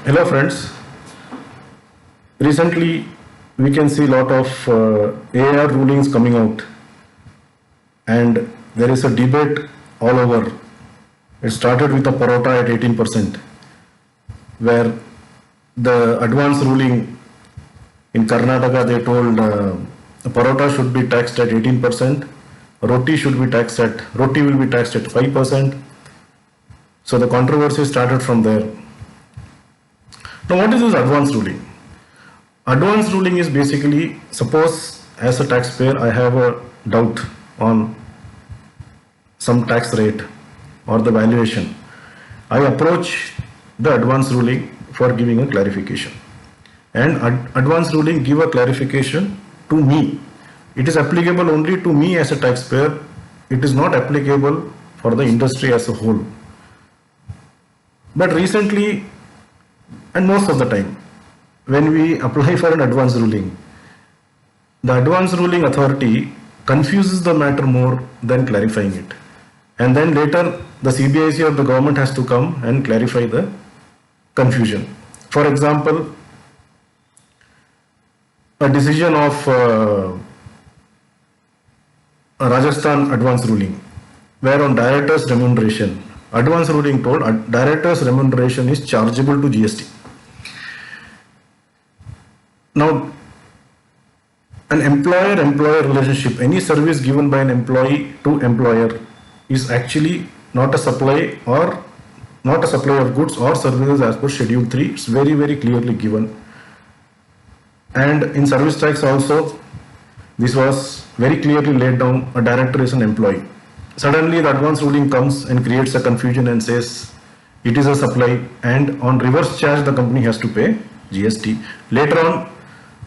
Hello friends, recently we can see a lot of AR rulings coming out and there is a debate all over. It started with a parota at 18% where the advance ruling in Karnataka they told the parota should be taxed at 18%, roti will be taxed at 5%. So the controversy started from there. Now what is this advance ruling? Advance ruling is basically, suppose as a taxpayer I have a doubt on some tax rate or the valuation. I approach the advance ruling for giving a clarification. And advance ruling give a clarification to me. It is applicable only to me as a taxpayer. It is not applicable for the industry as a whole. But recently, and most of the time, when we apply for an advance ruling, the advance ruling authority confuses the matter more than clarifying it. And then later the CBIC or the government has to come and clarify the confusion. For example, a decision of a Rajasthan advance ruling, where on director's remuneration, advance ruling told director's remuneration is chargeable to GST. Now, an employer-employer relationship, any service given by an employee to employer is actually not a supply or not a supply of goods or services as per Schedule 3. It's very, very clearly given. And in service tax also, this was very clearly laid down, a director is an employee. Suddenly the advance ruling comes and creates a confusion and says it is a supply, and on reverse charge the company has to pay GST. Later on,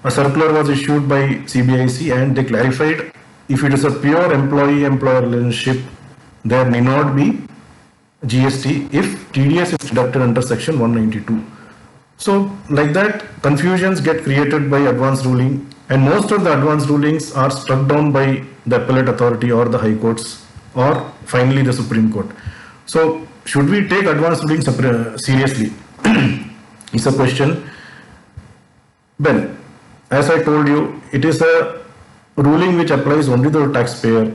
a circular was issued by CBIC and they clarified if it is a pure employee-employer relationship, there need not be GST if TDS is deducted under section 192. So like that, confusions get created by advance ruling, and most of the advance rulings are struck down by the appellate authority or the high courts or finally the Supreme Court. So should we take advance ruling seriously? Is a question. Well, as I told you, it is a ruling which applies only to the taxpayer.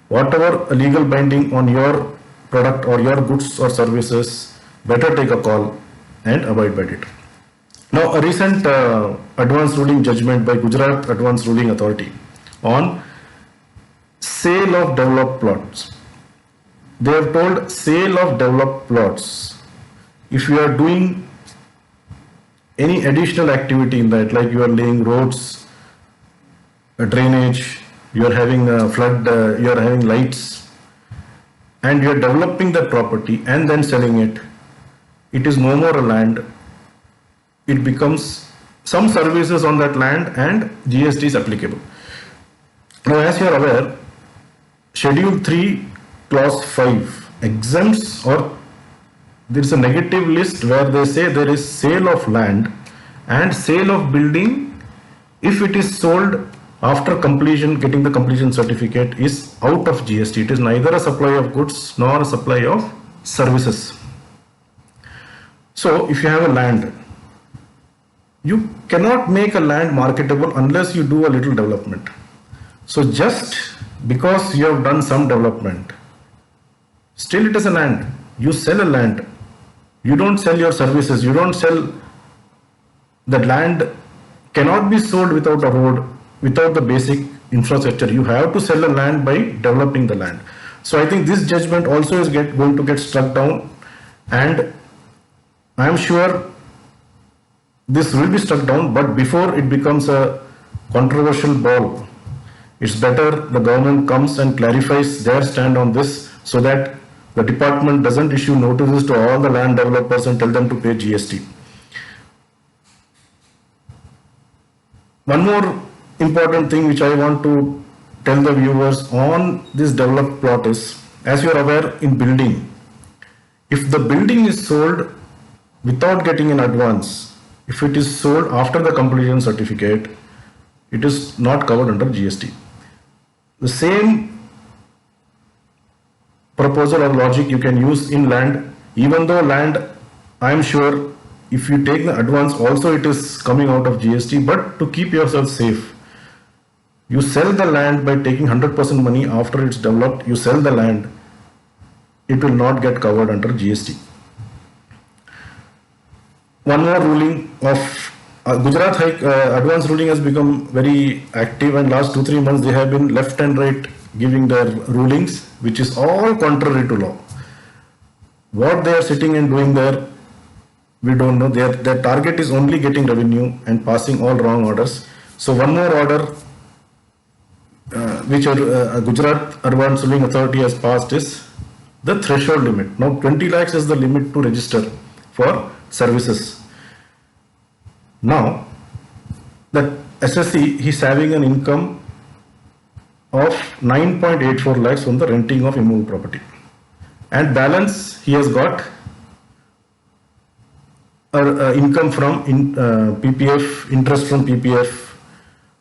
Whatever legal binding on your product or your goods or services, better take a call and abide by it. Now, a recent advance ruling judgment by Gujarat Advance Ruling Authority on sale of developed plots. They have told sale of developed plots. If you are doing any additional activity in that, like you are laying roads, drainage, you are having a flood, you are having lights, and you are developing that property and then selling it, it is no more a land. It becomes some services on that land and GST is applicable. Now, as you are aware, Schedule 3 Clause 5 exempts, or there is a negative list where they say there is sale of land and sale of building if it is sold after completion, getting the completion certificate, is out of GST. It is neither a supply of goods nor a supply of services. So if you have a land, you cannot make a land marketable unless you do a little development. So just because you have done some development, still it is a land. You sell a land. You don't sell your services. You don't sell. The land cannot be sold without a road, without the basic infrastructure. You have to sell a land by developing the land. So I think this judgment also is going to get struck down, and I am sure this will be struck down, but before it becomes a controversial ball, it's better the government comes and clarifies their stand on this so that the department doesn't issue notices to all the land developers and tell them to pay GST. One more important thing which I want to tell the viewers on this developed plot is, as you are aware, in building, if the building is sold without getting an advance, if it is sold after the completion certificate, it is not covered under GST. The same proposal or logic you can use in land, even though land, I am sure, if you take the advance, also it is coming out of GST, but to keep yourself safe, you sell the land by taking 100% money after it's developed, you sell the land, it will not get covered under GST. One more ruling of Gujarat advance ruling has become very active, and last 2-3 months they have been left and right giving their rulings, which is all contrary to law. What they are sitting and doing there, we don't know. Their target is only getting revenue and passing all wrong orders. So one more order which Gujarat Advance Ruling Authority has passed is the threshold limit. Now 20 lakhs is the limit to register for services. Now the SSC, he is having an income of 9.84 lakhs from the renting of immovable property, and balance he has got income from PPF, interest from PPF,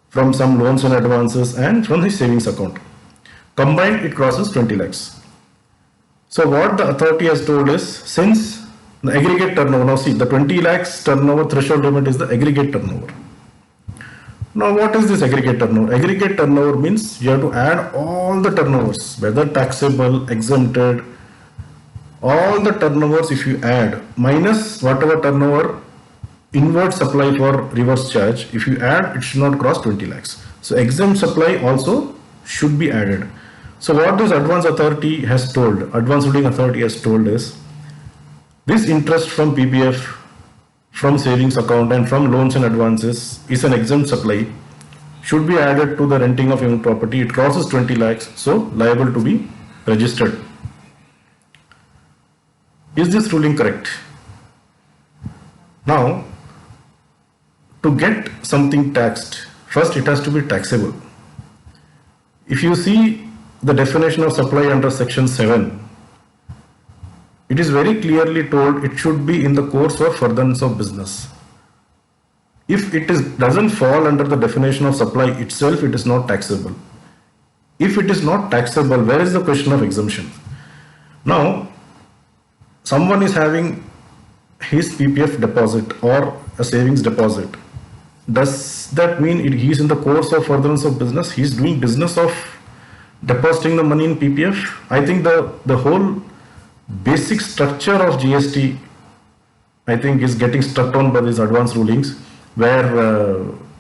from some loans and advances, and from his savings account. Combined it crosses 20 lakhs. So what the authority has told is, since the aggregate turnover, now see the 20 lakhs turnover threshold limit is the aggregate turnover. Now what is this aggregate turnover? Aggregate turnover means you have to add all the turnovers, whether taxable, exempted, all the turnovers if you add, minus whatever turnover inward supply for reverse charge, if you add, it should not cross 20 lakhs. So exempt supply also should be added. So what this advance authority has told, advance ruling authority has told is, this interest from PPF, from savings account and from loans and advances is an exempt supply, should be added to the renting of immovable property. It crosses 20 lakhs, so liable to be registered. Is this ruling correct? Now, to get something taxed, first it has to be taxable. If you see the definition of supply under section 7, it is very clearly told it should be in the course or furtherance of business. If it doesn't fall under the definition of supply itself, it is not taxable. If it is not taxable, where is the question of exemption? Now, someone is having his PPF deposit or a savings deposit. Does that mean he is in the course of furtherance of business? He is doing business of depositing the money in PPF? I think the whole basic structure of GST, I think, is getting struck down by these advance rulings, where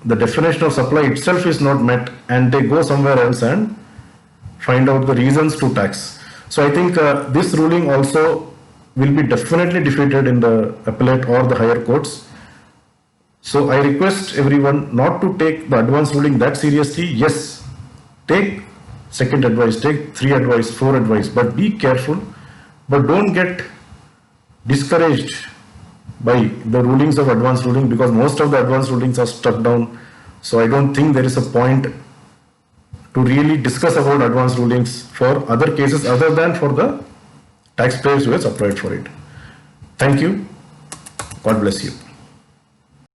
the definition of supply itself is not met, and they go somewhere else and find out the reasons to tax. So I think this ruling also will be definitely defeated in the appellate or the higher courts. So I request everyone not to take the advance ruling that seriously. Yes, take second advice, take 3 advice, 4 advice, but be careful. But don't get discouraged by the rulings of advance ruling, because most of the advance rulings are struck down. So I don't think there is a point to really discuss about advance rulings for other cases other than for the taxpayers who has applied for it. Thank you. God bless you.